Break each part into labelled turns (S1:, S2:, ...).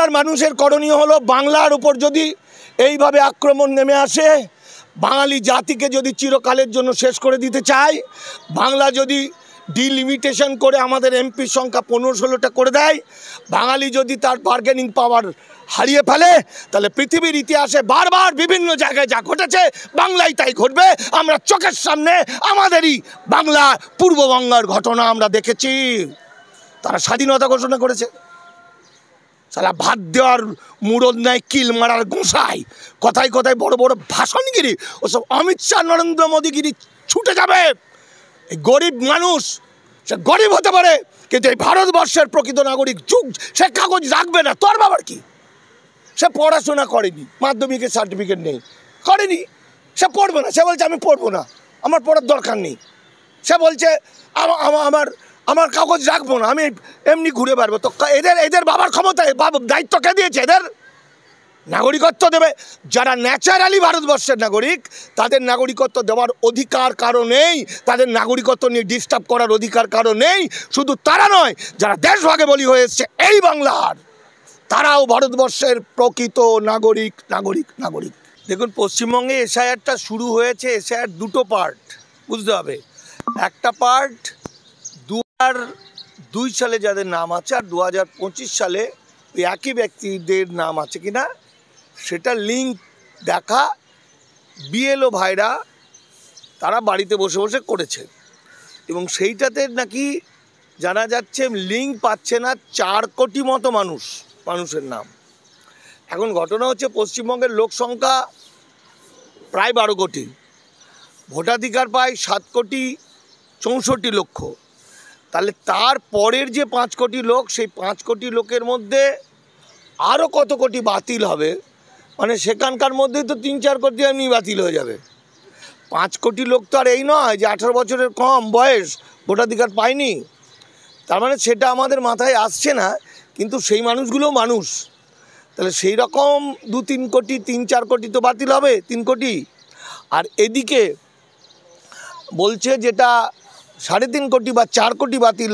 S1: বাংলার মানুষের করণীয় হলো বাংলার উপর যদি এইভাবে আক্রমণ নেমে আসে, বাঙালি জাতিকে যদি চিরকালের জন্য শেষ করে দিতে চায়, বাংলা যদি ডিলিমিটেশন করে আমাদের এমপির সংখ্যা 15-16টা করে দেয়, বাঙালি যদি তার বার্গেনিং পাওয়ার হারিয়ে ফেলে, তাহলে পৃথিবীর ইতিহাসে বারবার বিভিন্ন জায়গায় যা ঘটেছে বাংলায় তাই ঘটবে। আমরা চোখের সামনে আমাদেরই বাংলা পূর্ববঙ্গের ঘটনা আমরা দেখেছি। তারা স্বাধীনতা ঘোষণা করেছে, সারা ভাত দেওয়ার মুরদ নেয় কিল মারার গোসাই, কথায় কথায় বড় বড় ভাষণগিরি, ওসব অমিত শাহ নরেন্দ্র মোদীগিরি ছুটে যাবে। এই গরিব মানুষ, সে গরিব হতে পারে কিন্তু এই ভারতবর্ষের প্রকৃত নাগরিক যুগ সে কাগজ রাখবে না। তোর বাবার কি? সে পড়াশোনা করেনি, মাধ্যমিকের সার্টিফিকেট নেই, করেনি, সে পড়বে না। সে বলছে আমি পড়বো না, আমার পড়ার দরকার নেই। সে বলছে আমার কাগজ রাখবো না, আমি এমনি ঘুরে বেড়াবো। তো এদের বাবার ক্ষমতায় দায়িত্ব কে দিয়েছে? এদের নাগরিকত্ব দেবে। যারা ন্যাচারালি ভারতবর্ষের নাগরিক তাদের নাগরিকত্ব দেওয়ার অধিকার কারো নেই, তাদের নাগরিকত্ব নিয়ে ডিস্টার্ব করার অধিকার কারো নেই। শুধু তারা নয়, যারা দেশভাগে বলি হয়ে এসছে এই বাংলার, তারাও ভারতবর্ষের প্রকৃত নাগরিক নাগরিক নাগরিক। দেখুন, পশ্চিমবঙ্গে এসআইআরটা শুরু হয়েছে। এসআইআর দুটো পার্ট বুঝতে হবে। একটা পার্ট 2002 সালে যাদের নাম আছে, আর 2025 সালে ওই একই ব্যক্তিদের নাম আছে কিনা সেটা লিঙ্ক দেখা বিএলও ভাইরা তারা বাড়িতে বসে বসে করেছে, এবং সেইটাতে নাকি জানা যাচ্ছে লিঙ্ক পাচ্ছে না 4 কোটি মতো মানুষের নাম। এখন ঘটনা হচ্ছে পশ্চিমবঙ্গের লোক সংখ্যা প্রায় 12 কোটি, ভোটাধিকার পায় 7,64,00,000। তাহলে তার পরের যে 5 কোটি লোক, সেই 5 কোটি লোকের মধ্যে আরও কত কোটি বাতিল হবে, মানে সেখানকার মধ্যেই তো 3-4 কোটি এমনি বাতিল হয়ে যাবে। 5 কোটি লোক তো আর এই নয় যে 18 বছরের কম বয়স ভোটাধিকার পায়নি। তার মানে সেটা আমাদের মাথায় আসছে না, কিন্তু সেই মানুষগুলোও মানুষ। তাহলে সেই রকম 2-3 কোটি 3-4 কোটি তো বাতিল হবে, 3 কোটি। আর এদিকে বলছে যেটা 3.5 কোটি বা 4 কোটি বাতিল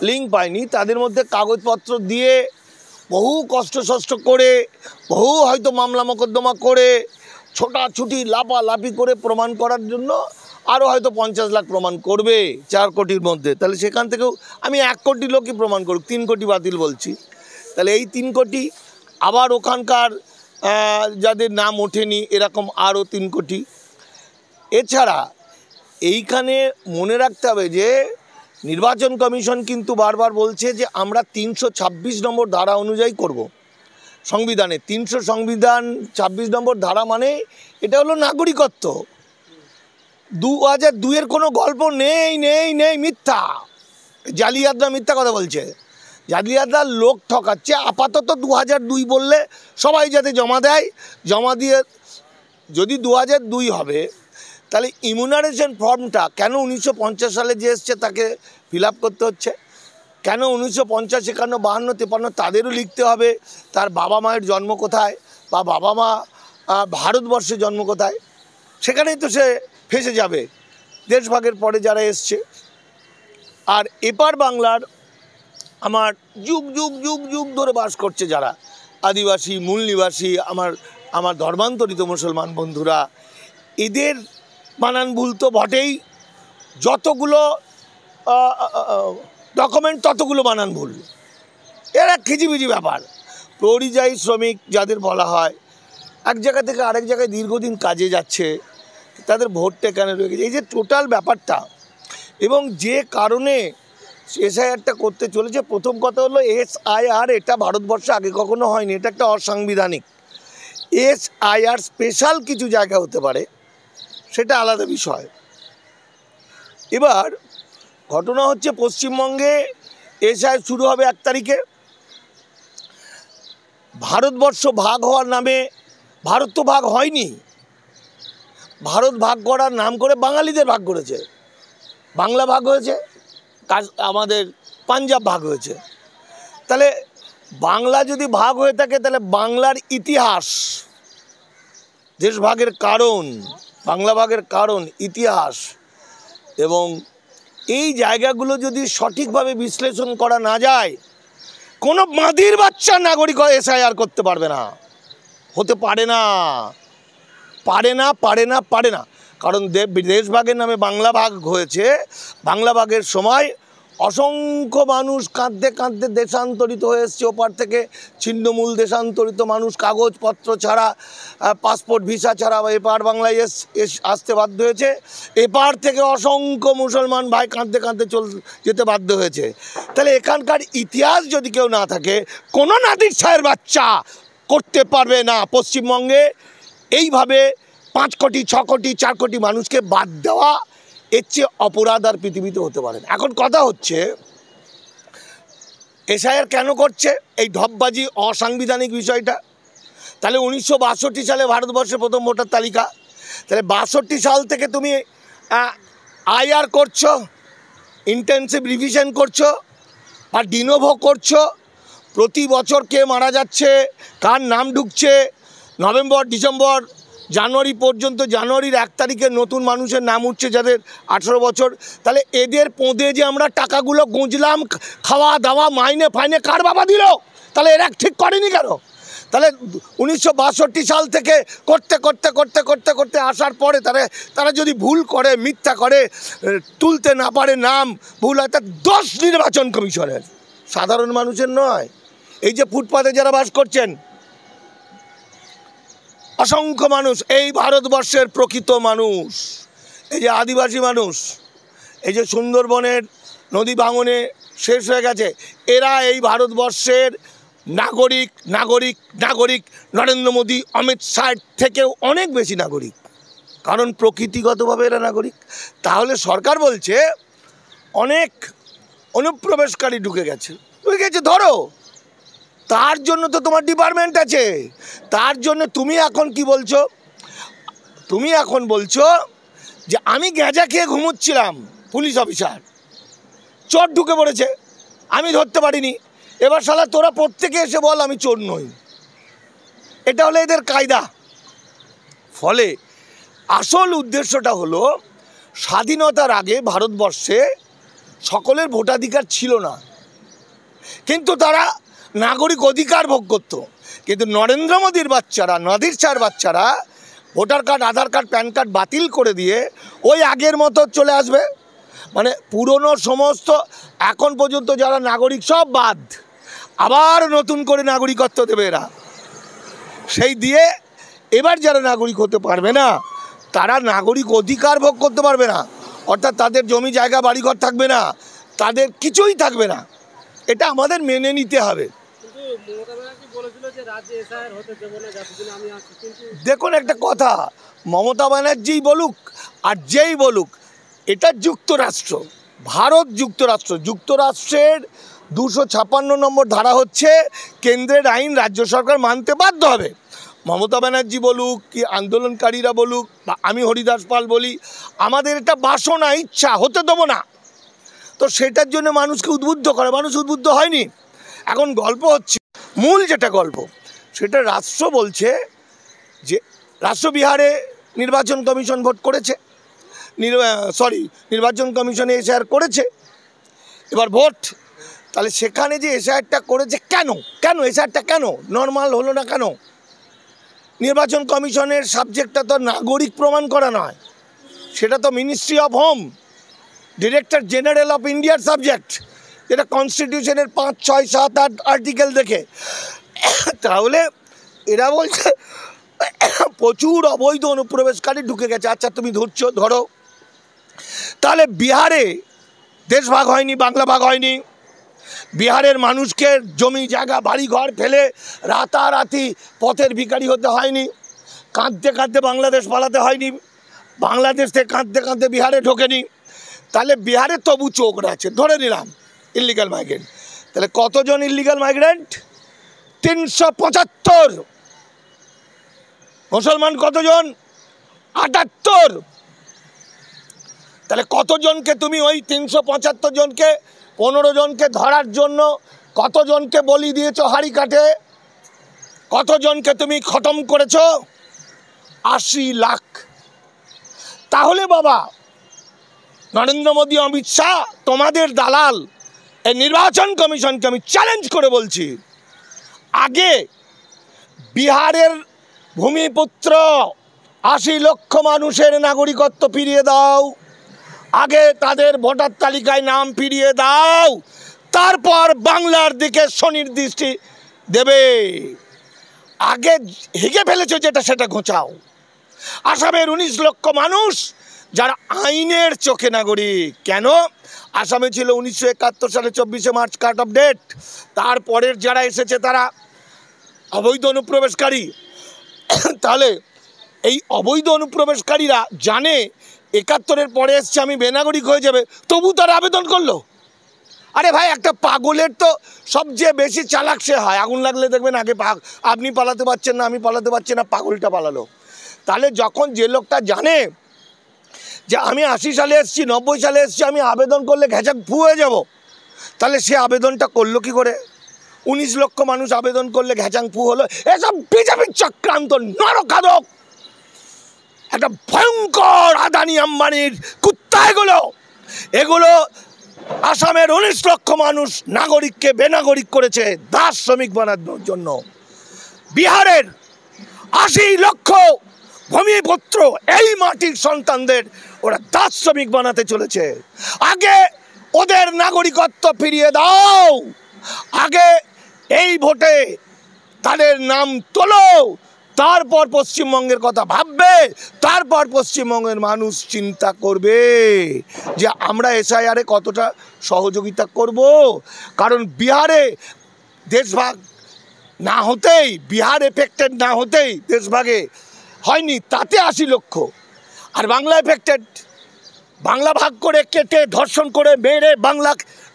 S1: লিঙ্ক পায়নি, তাদের মধ্যে কাগজপত্র দিয়ে বহু কষ্ট করে, বহু হয়তো মামলা মোকদ্দমা করে, ছোটাছুটি লাফালাফি করে প্রমাণ করার জন্য আরও হয়তো 50 লাখ প্রমাণ করবে 4 কোটির মধ্যে। তাহলে সেখান থেকেও আমি 1 কোটি লোকই প্রমাণ করুক, 3 কোটি বাতিল বলছি। তাহলে এই 3 কোটি আবার ওখানকার যাদের নাম ওঠেনি এরকম আরও 3 কোটি। এছাড়া এইখানে মনে রাখতে হবে যে নির্বাচন কমিশন কিন্তু বারবার বলছে যে আমরা 326 নম্বর ধারা অনুযায়ী করব। সংবিধানে 326 নম্বর ধারা মানে এটা হলো নাগরিকত্ব। 2002-এর কোনো গল্প নেই, মিথ্যা। জালিয়াতরা মিথ্যা কথা বলছে, জালিয়াতরা লোক ঠকাচ্ছে। আপাতত 2002 বললে সবাই যাতে জমা দেয়, জমা দিয়ে যদি 2002 হবে, তাহলে ইমিউনাইজেশন ফর্মটা কেন 1950 সালে যে এসছে তাকে ফিল আপ করতে হচ্ছে? কেন 1950, 51, 52, 53 তাদেরও লিখতে হবে তার বাবা মায়ের জন্ম কোথায় বা বাবা মা ভারতবর্ষে জন্ম কোথায়? সেখানেই তো সে ফেসে যাবে দেশভাগের পরে যারা এসছে। আর এপার বাংলার আমার যুগ যুগ যুগ যুগ ধরে বাস করছে যারা আদিবাসী মূল নিবাসী, আমার ধর্মান্তরিত মুসলমান বন্ধুরা, এদের বানান ভুল তো বটেই। যতগুলো ডকুমেন্ট ততগুলো বানান ভুল। এরা খিজিবিজি ব্যাপার। পরিযায়ী শ্রমিক যাদের বলা হয়, এক জায়গা থেকে আরেক জায়গায় দীর্ঘদিন কাজে যাচ্ছে, তাদের ভোটটা এখানে রয়ে গেছে। এই যে টোটাল ব্যাপারটা, এবং যে কারণে এসআইআরটা করতে চলেছে, প্রথম কথা হলো এসআইআর এটা ভারতবর্ষে আগে কখনো হয়নি, এটা একটা অসাংবিধানিক। এসআইআর স্পেশাল কিছু জায়গা হতে পারে, সেটা আলাদা বিষয়। এবার ঘটনা হচ্ছে পশ্চিমবঙ্গে এসআইআর শুরু হবে 1 তারিখে। ভারতবর্ষ ভাগ হওয়ার নামে, ভারত তো ভাগ হয়নি, ভারত ভাগ করার নাম করে বাঙালিদের ভাগ করেছে। বাংলা ভাগ হয়েছে, আমাদের পাঞ্জাব ভাগ হয়েছে। তাহলে বাংলা যদি ভাগ হয়ে থাকে, তাহলে বাংলার ইতিহাস, দেশভাগের কারণ, বাংলা ভাগের কারণ, ইতিহাস এবং এই জায়গাগুলো যদি সঠিকভাবে বিশ্লেষণ করা না যায়, কোনো মাদির বাচ্চা নাগরিক এসআইআর করতে পারবে না, হতে পারে না, পারে না, পারে না, পারে না। কারণ দেশভাগের নামে বাংলা ভাগ হয়েছে। বাংলা ভাগের সময় অসংখ্য মানুষ কাঁদতে কাঁদতে দেশান্তরিত হয়ে এসছে, ওপার থেকে ছিন্নমূল দেশান্তরিত মানুষ কাগজপত্র ছাড়া, পাসপোর্ট ভিসা ছাড়া এপার বাংলায় আসতে বাধ্য হয়েছে। এপার থেকে অসংখ্য মুসলমান ভাই কাঁদতে কাঁদতে যেতে বাধ্য হয়েছে। তাহলে এখানকার ইতিহাস যদি কেউ না থাকে, কোনো নাদির শাহের বাচ্চা করতে পারবে না পশ্চিমবঙ্গে এইভাবে 5 কোটি 6 কোটি 4 কোটি মানুষকে বাদ দেওয়া। এর চেয়ে অপরাধ আর পৃথিবীতে হতে পারে না। এখন কথা হচ্ছে এসআইআর কেন করছে, এই ঢপবাজি অসাংবিধানিক বিষয়টা। তাহলে 1962 সালে ভারতবর্ষের প্রথম ভোটার তালিকা, তাহলে 62 সাল থেকে তুমি আইআর করছো, ইন্টেনসিভ রিভিশন করছো আর ডিনোভো করছো। প্রতি বছর কে মারা যাচ্ছে, কার নাম ঢুকছে, নভেম্বর ডিসেম্বর জানুয়ারি পর্যন্ত, জানুয়ারির 1 তারিখে নতুন মানুষের নাম উঠছে যাদের 18 বছর। তাহলে এদের পোঁদে যে আমরা টাকাগুলো গুঁজলাম, খাওয়া দাওয়া মাইনে ফাইনে কার বাবা দিল? তাহলে এরা ঠিক করেনি কেন? তাহলে 1962 সাল থেকে করতে করতে করতে করতে করতে আসার পরে তারা যদি ভুল করে, মিথ্যা করে, তুলতে না পারে, নাম ভুল হয়, তা দোষ নির্বাচন কমিশনের, সাধারণ মানুষের নয়। এই যে ফুটপাতে যারা বাস করছেন অসংখ্য মানুষ, এই ভারতবর্ষের প্রকৃত মানুষ, এই যে আদিবাসী মানুষ, এই যে সুন্দরবনের নদী ভাঙনে শেষ হয়ে গেছে, এরা এই ভারতবর্ষের নাগরিক নাগরিক নাগরিক নরেন্দ্র মোদী অমিত শাহের থেকেও অনেক বেশি নাগরিক, কারণ প্রকৃতিগতভাবে এরা নাগরিক। তাহলে সরকার বলছে অনেক অনুপ্রবেশকারী ঢুকে গেছে, ধরো, তার জন্য তো তোমার ডিপার্টমেন্ট আছে। তার জন্য তুমি এখন কি বলছো? তুমি এখন বলছো যে আমি গ্যাঁজা খেয়ে ঘুমোচ্ছিলাম, পুলিশ অফিসার, চোর ঢুকে পড়েছে, আমি ধরতে পারিনি, এবার শালা তোরা প্রত্যেকে এসে বল আমি চোর নই। এটা হলো এদের কায়দা। ফলে আসল উদ্দেশ্যটা হলো, স্বাধীনতার আগে ভারতবর্ষে সকলের ভোটাধিকার ছিল না, কিন্তু তারা নাগরিক অধিকার ভোগ করত। কিন্তু নরেন্দ্র মোদীর বাচ্চারা, নাদির শাহের বাচ্চারা ভোটার কার্ড, আধার কার্ড, প্যান কার্ড বাতিল করে দিয়ে ওই আগের মতো চলে আসবে। মানে পুরনো সমস্ত এখন পর্যন্ত যারা নাগরিক সব বাদ, আবার নতুন করে নাগরিকত্ব দেবে এরা। সেই দিয়ে এবার যারা নাগরিক হতে পারবে না, তারা নাগরিক অধিকার ভোগ করতে পারবে না, অর্থাৎ তাদের জমি জায়গা বাড়িঘর থাকবে না, তাদের কিছুই থাকবে না। এটা আমাদের মেনে নিতে হবে। দেখুন একটা কথা, মমতা ব্যানার্জি বলুক আর যেই বলুক, এটা যুক্তরাষ্ট্র, ভারত যুক্তরাষ্ট্র, যুক্তরাষ্ট্রের 256 নম্বর ধারা হচ্ছে কেন্দ্রের আইন রাজ্য সরকার মানতে বাধ্য হবে। মমতা ব্যানার্জি বলুক কি আন্দোলনকারীরা বলুক বা আমি হরিদাস পাল বলি, আমাদের এটা বাসনা, ইচ্ছা, হতে দেবো না। তো সেটার জন্য মানুষকে উদ্বুদ্ধ করে, মানুষ উদ্বুদ্ধ হয়নি। এখন গল্প হচ্ছে, মূল যেটা গল্প সেটা রাষ্ট্র বলছে যে রাষ্ট্র বিহারে নির্বাচন কমিশন ভোট করেছে, নির্বাচন কমিশনে এসআইআর করেছে, এবার ভোট। তাহলে সেখানে যে এসআইআরটা করেছে কেন এসআইআরটা কেন নর্মাল হলো না কেন? নির্বাচন কমিশনের সাবজেক্টটা তো নাগরিক প্রমাণ করা নয়, সেটা তো ministry of home, director general of ইন্ডিয়ার সাবজেক্ট, যেটা কনস্টিটিউশনের 5, 6, 7, 8 আর্টিকেল দেখে। তাহলে এরা বলছে প্রচুর অবৈধ অনুপ্রবেশকারী ঢুকে গেছে। আচ্ছা তুমি ধরো, তাহলে বিহারে দেশ ভাগ হয়নি, বাংলা ভাগ হয়নি, বিহারের মানুষকে জমি জায়গা বাড়ি ঘর ফেলে রাতারাতি পথের ভিখারি হতে হয়নি, কাঁদতে কাঁদতে বাংলাদেশ পালাতে হয়নি, বাংলাদেশ থেকে কাঁদতে কাঁদতে বিহারে ঢোকেনি। তাহলে বিহারে তবু চোখ আছে, ধরে নিলাম ইল্লিগাল মাইগ্রেন্ট। তাহলে কতজন ইল্লিগাল মাইগ্রেন্ট? 375। মুসলমান কতজন? 78। তাহলে কতজনকে তুমি ওই 375 জনকে, 15 জনকে ধরার জন্য কতজনকে বলি দিয়েছো হাড়ি কাটে? কতজনকে তুমি খতম করেছো? 80 লাখ। তাহলে বাবা নরেন্দ্র মোদী, অমিত শাহ তোমাদের দালাল, এই নির্বাচন কমিশনকে আমি চ্যালেঞ্জ করে বলছি, আগে বিহারের ভূমিপুত্র ৮০ লক্ষ মানুষের নাগরিকত্ব ফিরিয়ে দাও, আগে তাদের ভোটার তালিকায় নাম ফিরিয়ে দাও, তারপর বাংলার দিকে সুনির্দিষ্টি দেবে। আগে হেগে ফেলেছো যেটা সেটা ঘোচাও। আসামের ১৯ লক্ষ মানুষ যারা আইনের চোখে নাগরিক, কেন আসামে ছিল ১৯৭১ সালে ২৪শে মার্চ কাট অফ ডেট, তারপরের যারা এসেছে তারা অবৈধ অনুপ্রবেশকারী। তাহলে এই অবৈধ অনুপ্রবেশকারীরা জানে ৭১-এর পরে এসছে আমি বেনাগরিক হয়ে যাবে, তবু তারা আবেদন করলো। আরে ভাই, একটা পাগলের তো সবচেয়ে বেশি চালাক সে হয়। আগুন লাগলে দেখবেন আগে আপনি পালাতে পারছেন না, আমি পালাতে পারছি না, পাগলটা পালালো। তাহলে যখন যে লোকটা জানে যে আমি ৮০ সালে এসেছি, ৯০ সালে এসেছি, আমি আবেদন করলে ঘেঁচা ফু হয়ে যাব, তাহলে সে আবেদনটা করলো কি করে? ১৯ লক্ষ মানুষ আবেদন করলে ঘেঁচাং ফু হলো। এসব বিজেপির চক্রান্ত, নরকাদক, একটা ভয়ঙ্কর আদানি আম্বানির কুত্তা এগুলো। এগুলো আসামের ১৯ লক্ষ মানুষ নাগরিককে বেনাগরিক করেছে দাস শ্রমিক বানানোর জন্য। বিহারের ৮০ লক্ষ ভূমিপুত্র এই মাটির সন্তানদের ওরা দাস শ্রমিক বানাতে চলেছে। আগে ওদের নাগরিকত্ব ফিরিয়ে দাও, আগে এই ভোটে তাদের নাম তোলো, তারপর পশ্চিমবঙ্গের কথা ভাববে, তারপর পশ্চিমবঙ্গের মানুষ চিন্তা করবে যে আমরা এসআইআরে কতটা সহযোগিতা করব। কারণ বিহারে দেশভাগ না হতেই, বিহার এফেক্টেড না হতেই দেশভাগে হয়নি, তাতে ৮০ লক্ষ। আর বাংলা এফেক্টেড, বাংলা ভাগ করে কেটে ধর্ষণ করে মেরে বাংলা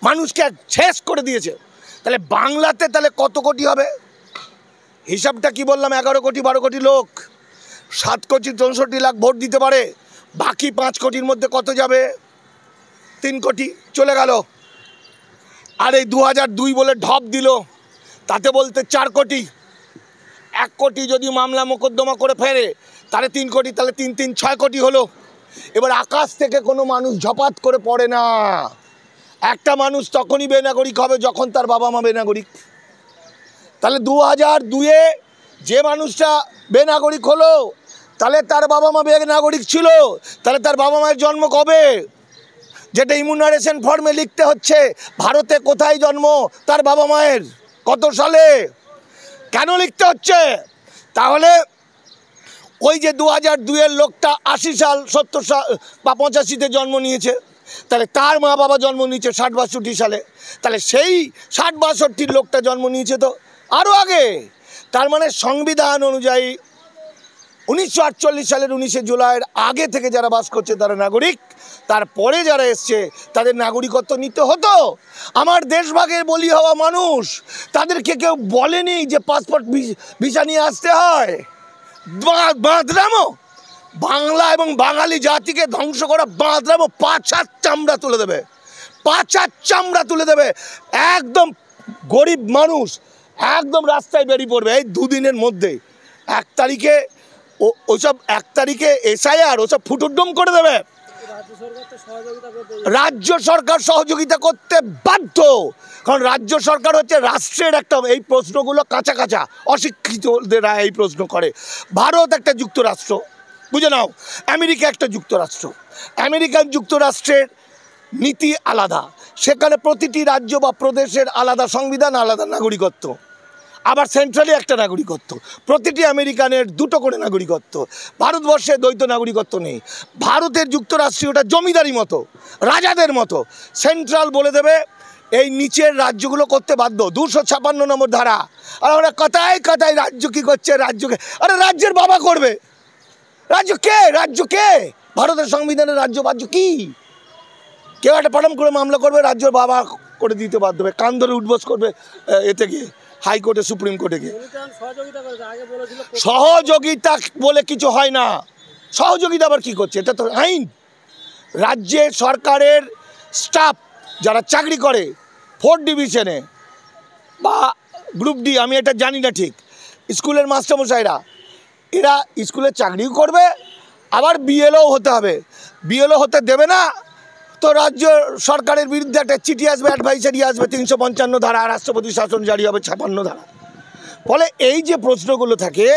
S1: মানুষকে শেষ করে দিয়েছে। তাহলে বাংলাতে তাহলে কত কোটি হবে? হিসাবটা কি বললাম, ১১ কোটি ১২ কোটি লোক, ৭ কোটি ৬৪ লাখ ভোট দিতে পারে, বাকি ৫ কোটির মধ্যে কত যাবে? ৩ কোটি চলে গেল। আর এই ২০০২ বলে ঢপ দিল, তাতে বলতে ৪ কোটি। ১ কোটি যদি মামলা মোকদ্দমা করে ফেরে তাহলে ৩ কোটি, তাহলে ৩ ৩ ৬ কোটি হলো। এবার আকাশ থেকে কোনো মানুষ ঝপাত করে পড়ে না। একটা মানুষ তখনই বেনাগরিক হবে যখন তার বাবা মা বেনাগরিক। তাহলে ২০০২-এ যে মানুষটা বেনাগরিক হলো, তাহলে তার বাবা মা বেনাগরিক ছিল, তাহলে তার বাবা মায়ের জন্ম কবে? যেটা ইমিউনারেশন ফর্মে লিখতে হচ্ছে, ভারতে কোথায় জন্ম তার বাবা মায়ের, কত সালে, কেন লিখতে হচ্ছে? তাহলে ওই যে ২০০২-এর লোকটা ৮০ সাল ৭০ সাল বা ৮৫-তে জন্ম নিয়েছে, তাহলে তার মা বাবা জন্ম নিয়েছে ৬০-৬২ সালে, তাহলে সেই ৬০-৬২-র লোকটা জন্ম নিয়েছে তো আরও আগে। তার মানে সংবিধান অনুযায়ী ১৯৪৮ সালের ১৯শে জুলাইয়ের আগে থেকে যারা বাস করছে তারা নাগরিক, তারপরে যারা এসছে তাদের নাগরিকত্ব নিতে হতো। আমার দেশভাগের বলি হওয়া মানুষ, তাদেরকে কেউ বলেনি যে পাসপোর্ট ভিসা নিয়ে আসতে হয়। বাঁদরামো, বাংলা এবং বাঙালি জাতিকে ধ্বংস করা বাঁদরামো, পাছার চামড়া তুলে দেবে, পাছার চামড়া তুলে দেবে। একদম গরিব মানুষ একদম রাস্তায় বেরিয়ে পড়বে এই দুদিনের মধ্যেই। ১ তারিখে ওইসব ১ তারিখে এসআইআর ওসব ফুটুডুম করে দেবে। রাজ্য সরকার সহযোগিতা করতে বাধ্য, কারণ রাজ্য সরকার হচ্ছে রাষ্ট্রের একটা, এই প্রশ্নগুলো কাঁচা কাঁচা অশিক্ষিতরা এই প্রশ্ন করে। ভারত একটা যুক্তরাষ্ট্র, বুঝে নাও, আমেরিকা একটা যুক্তরাষ্ট্র, আমেরিকান যুক্তরাষ্ট্রের নীতি আলাদা, সেখানে প্রতিটি রাজ্য বা প্রদেশের আলাদা সংবিধান, আলাদা নাগরিকত্ব, আবার সেন্ট্রালি একটা নাগরিকত্ব, প্রতিটি আমেরিকানের 2টো করে নাগরিকত্ব। ভারতবর্ষে দ্বৈত নাগরিকত্ব নেই। ভারতের যুক্তরাষ্ট্রীয়টা জমিদারি মতো, রাজাদের মতো। সেন্ট্রাল বলে দেবে এই নিচের রাজ্যগুলো করতে বাধ্য, 256 নম্বর ধারা। আর আমরা কথায় কথায় রাজ্য কী করছে, রাজ্যকে, আরে রাজ্যের বাবা করবে, রাজ্য কে, রাজ্য কে? ভারতের সংবিধানের রাজ্য বাজ্য কি? কেউ একটা পাঠাম করে মামলা করবে, রাজ্যের বাবা করে দিতে বাধ্য হবে, কান ধরে উঠবোস করবে এতে গিয়ে হাইকোর্টে, সুপ্রিম কোর্টে গিয়ে। সহযোগিতা বলে কিছু হয় না, সহযোগিতা আবার কি করছে? এটা তো আইন। রাজ্যে সরকারের স্টাফ যারা চাকরি করে 4th ডিভিশনে বা গ্রুপ ডি, আমি এটা জানি না ঠিক, স্কুলের মাস্টারমশাইরা, এরা স্কুলে চাকরিও করবে, আবার বিএলও হতে হবে। বিএলও হতে দেবে না তো রাজ্য সরকারের বিরুদ্ধে একটা চিঠি আসবে, অ্যাডভাইসারি আসবে, 355 ধারা, রাষ্ট্রপতি শাসন জারি হবে 56 ধারা। ফলে এই যে প্রশ্নগুলো থাকে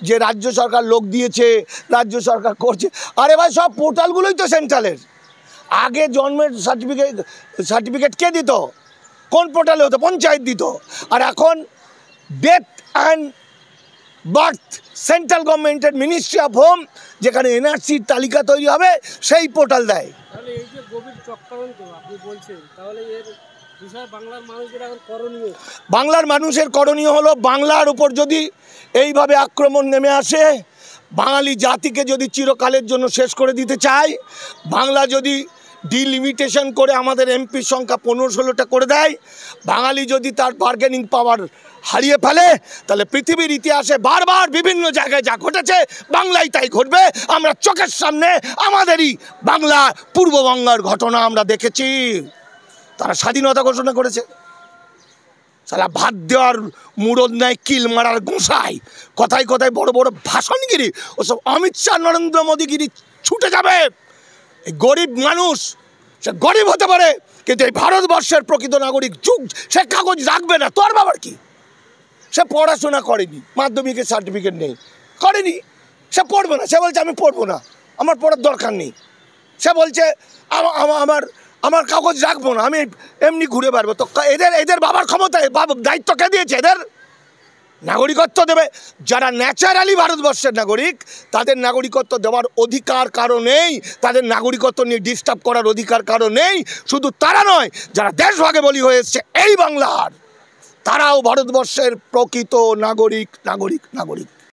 S1: যে রাজ্য সরকার লোক দিয়েছে, রাজ্য সরকার করছে, আরে ভাই সব পোর্টালগুলোই তো সেন্ট্রালের। আগে জন্মের সার্টিফিকেট কে দিত? কোন পোর্টালে হতো? পঞ্চায়েত দিত। আর এখন ডেথ অ্যান্ড বার্থ সেন্ট্রাল গভর্নমেন্টের মিনিস্ট্রি অফ হোম, যেখানে এনআরসির তালিকা তৈরি হবে, সেই পোর্টাল দেয়।
S2: তাহলে এই যে গভীর চক্রান্ত আপনি বলছেন, তাহলে এর বিষয়ে বাংলার মানুষের এখন করণীয়?
S1: বাংলার মানুষের করণীয় হলো, বাংলার উপর যদি এইভাবে আক্রমণ নেমে আসে, বাঙালি জাতিকে যদি চিরকালের জন্য শেষ করে দিতে চায়, বাংলা যদি ডিলিমিটেশন করে আমাদের এমপির সংখ্যা 15-16টা করে দেয়, বাঙালি যদি তার বার্গেনিং পাওয়ার হারিয়ে ফেলে, তাহলে পৃথিবীর ইতিহাসে বারবার বিভিন্ন জায়গায় যা ঘটেছে বাংলায় তাই ঘটবে। আমরা চোখের সামনে আমাদেরই বাংলা পূর্ববঙ্গের ঘটনা আমরা দেখেছি। তারা স্বাধীনতা ঘোষণা করেছে, সালা ভাত দেওয়ার মুরদ নেয়, কিল মারার গোসাই, কথায় কথায় বড় বড় ভাষণগিরি, ওসব অমিত শাহ নরেন্দ্র মোদীগিরি ছুটে যাবে। এই গরিব মানুষ, সে গরিব হতে পারে, কিন্তু এই ভারতবর্ষের প্রকৃত নাগরিক যুগ, সে কাগজ রাখবে না। তোর বাবার কি? সে পড়াশোনা করেনি, মাধ্যমিকের সার্টিফিকেট নেই, করেনি, সে পড়বে না। সে বলছে আমি পড়বো না, আমার পড়ার দরকার নেই। সে বলছে আমার কাগজ রাখবো না, আমি এমনি ঘুরে বেড়াবো। তো এদের বাবার ক্ষমতা, দায়িত্ব কে দিয়েছে? এদের নাগরিকত্ব দেবে। যারা ন্যাচারালি ভারতবর্ষের নাগরিক, তাদের নাগরিকত্ব দেওয়ার অধিকার কারো নেই, তাদের নাগরিকত্ব নিয়ে ডিস্টার্ব করার অধিকার কারো নেই। শুধু তারা নয়, যারা দেশভাগে বলি হয়ে এসছে এই বাংলার, তারাও ভারতবর্ষের প্রকৃত নাগরিক।